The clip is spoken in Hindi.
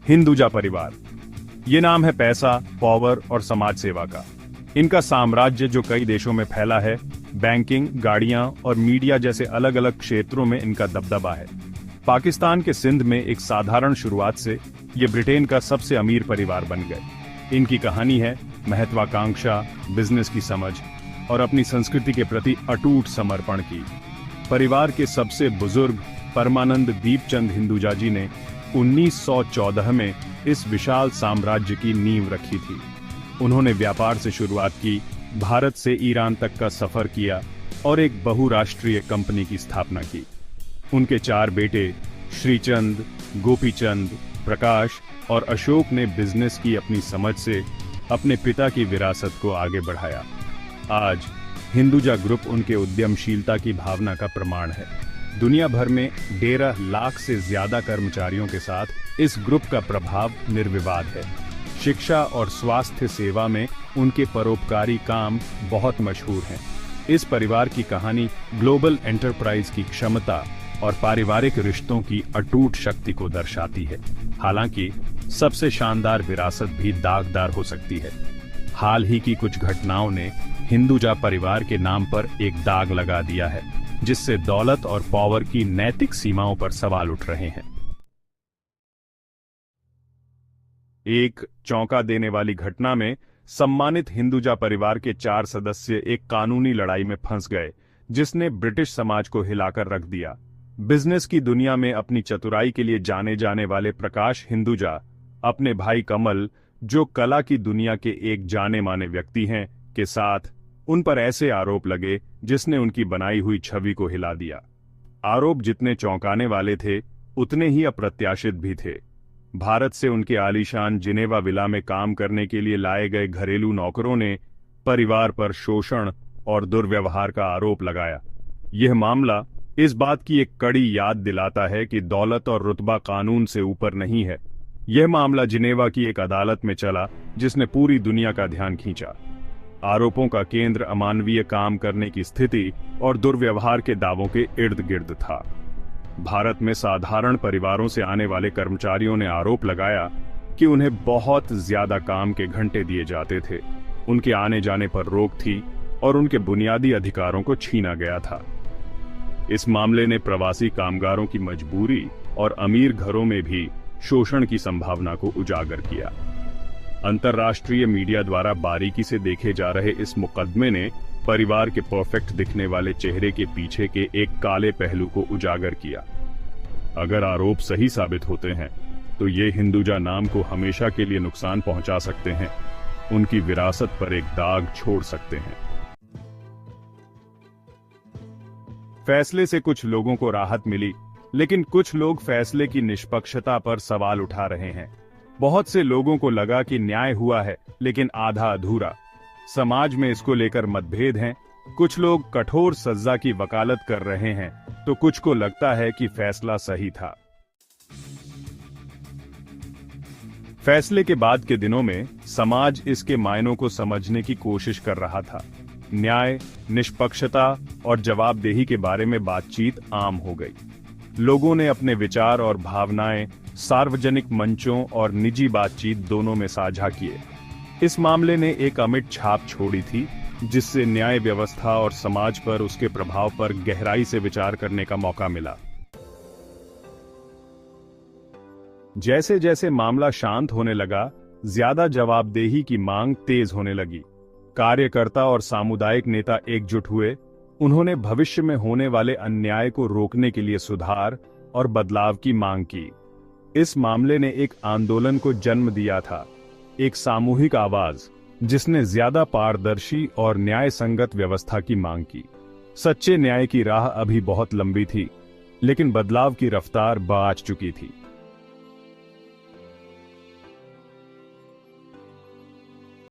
हिंदुजा परिवार। ये नाम है पैसा, पावर और समाज सेवा का। इनका साम्राज्य जो कई देशों में फैला है, बैंकिंग, गाड़ियां और मीडिया जैसे अलग अलग क्षेत्रों में इनका दबदबा है। पाकिस्तान के सिंध में एक साधारण शुरुआत से ये ब्रिटेन का सबसे अमीर परिवार बन गए। इनकी कहानी है महत्वाकांक्षा, बिजनेस की समझ और अपनी संस्कृति के प्रति अटूट समर्पण की। परिवार के सबसे बुजुर्ग परमानंद दीपचंद हिंदुजा जी ने 1914 में इस विशाल साम्राज्य की नींव रखी थी। उन्होंने व्यापार से शुरुआत की, भारत से ईरान तक का सफर किया और एक बहुराष्ट्रीय कंपनी की स्थापना की। उनके 4 बेटे श्रीचंद, गोपीचंद, प्रकाश और अशोक ने बिजनेस की अपनी समझ से अपने पिता की विरासत को आगे बढ़ाया। आज हिंदुजा ग्रुप उनके उद्यमशीलता की भावना का प्रमाण है। दुनिया भर में 1.5 लाख से ज्यादा कर्मचारियों के साथ इस ग्रुप का प्रभाव निर्विवाद है। शिक्षा और स्वास्थ्य सेवा में उनके परोपकारी काम बहुत मशहूर हैं। इस परिवार की कहानी ग्लोबल एंटरप्राइज की क्षमता और पारिवारिक रिश्तों की अटूट शक्ति को दर्शाती है। हालांकि सबसे शानदार विरासत भी दागदार हो सकती है। हाल ही की कुछ घटनाओं ने हिंदुजा परिवार के नाम पर एक दाग लगा दिया है, जिससे दौलत और पावर की नैतिक सीमाओं पर सवाल उठ रहे हैं। एक चौंका देने वाली घटना में सम्मानित हिंदुजा परिवार के 4 सदस्य एक कानूनी लड़ाई में फंस गए, जिसने ब्रिटिश समाज को हिलाकर रख दिया। बिजनेस की दुनिया में अपनी चतुराई के लिए जाने जाने वाले प्रकाश हिंदुजा अपने भाई कमल, जो कला की दुनिया के एक जाने माने व्यक्ति हैं, के साथ उन पर ऐसे आरोप लगे जिसने उनकी बनाई हुई छवि को हिला दिया। आरोप जितने चौंकाने वाले थे, उतने ही अप्रत्याशित भी थे। भारत से उनके आलीशान जिनेवा विला में काम करने के लिए लाए गए घरेलू नौकरों ने परिवार पर शोषण और दुर्व्यवहार का आरोप लगाया। यह मामला इस बात की एक कड़ी याद दिलाता है कि दौलत और रुतबा कानून से ऊपर नहीं है। यह मामला जिनेवा की एक अदालत में चला, जिसने पूरी दुनिया का ध्यान खींचा। आरोपों का केंद्र अमानवीय काम करने की स्थिति और दुर्व्यवहार के दावों के इर्द गिर्द था। भारत में साधारण परिवारों से आने वाले कर्मचारियों ने आरोप लगाया कि उन्हें बहुत ज्यादा काम के घंटे दिए जाते थे, उनके आने जाने पर रोक थी और उनके बुनियादी अधिकारों को छीना गया था। इस मामले ने प्रवासी कामगारों की मजबूरी और अमीर घरों में भी शोषण की संभावना को उजागर किया। अंतर्राष्ट्रीय मीडिया द्वारा बारीकी से देखे जा रहे इस मुकदमे ने परिवार के परफेक्ट दिखने वाले चेहरे के पीछे के एक काले पहलू को उजागर किया। अगर आरोप सही साबित होते हैं तो ये हिंदुजा नाम को हमेशा के लिए नुकसान पहुंचा सकते हैं, उनकी विरासत पर एक दाग छोड़ सकते हैं। फैसले से कुछ लोगों को राहत मिली, लेकिन कुछ लोग फैसले की निष्पक्षता पर सवाल उठा रहे हैं। बहुत से लोगों को लगा कि न्याय हुआ है, लेकिन आधा अधूरा। समाज में इसको लेकर मतभेद हैं। कुछ लोग कठोर सजा की वकालत कर रहे हैं, तो कुछ को लगता है कि फैसला सही था। फैसले के बाद के दिनों में समाज इसके मायनों को समझने की कोशिश कर रहा था। न्याय, निष्पक्षता और जवाबदेही के बारे में बातचीत आम हो गई। लोगों ने अपने विचार और भावनाएं सार्वजनिक मंचों और निजी बातचीत दोनों में साझा किए। इस मामले ने एक अमिट छाप छोड़ी थी, जिससे न्याय व्यवस्था और समाज पर उसके प्रभाव पर गहराई से विचार करने का मौका मिला। जैसे जैसे मामला शांत होने लगा, ज्यादा जवाबदेही की मांग तेज होने लगी। कार्यकर्ता और सामुदायिक नेता एकजुट हुए। उन्होंने भविष्य में होने वाले अन्याय को रोकने के लिए सुधार और बदलाव की मांग की। इस मामले ने एक आंदोलन को जन्म दिया था, एक सामूहिक आवाज जिसने ज्यादा पारदर्शी और न्याय संगत व्यवस्था की मांग की। सच्चे न्याय की राह अभी बहुत लंबी थी, लेकिन बदलाव की रफ्तार बाज चुकी थी।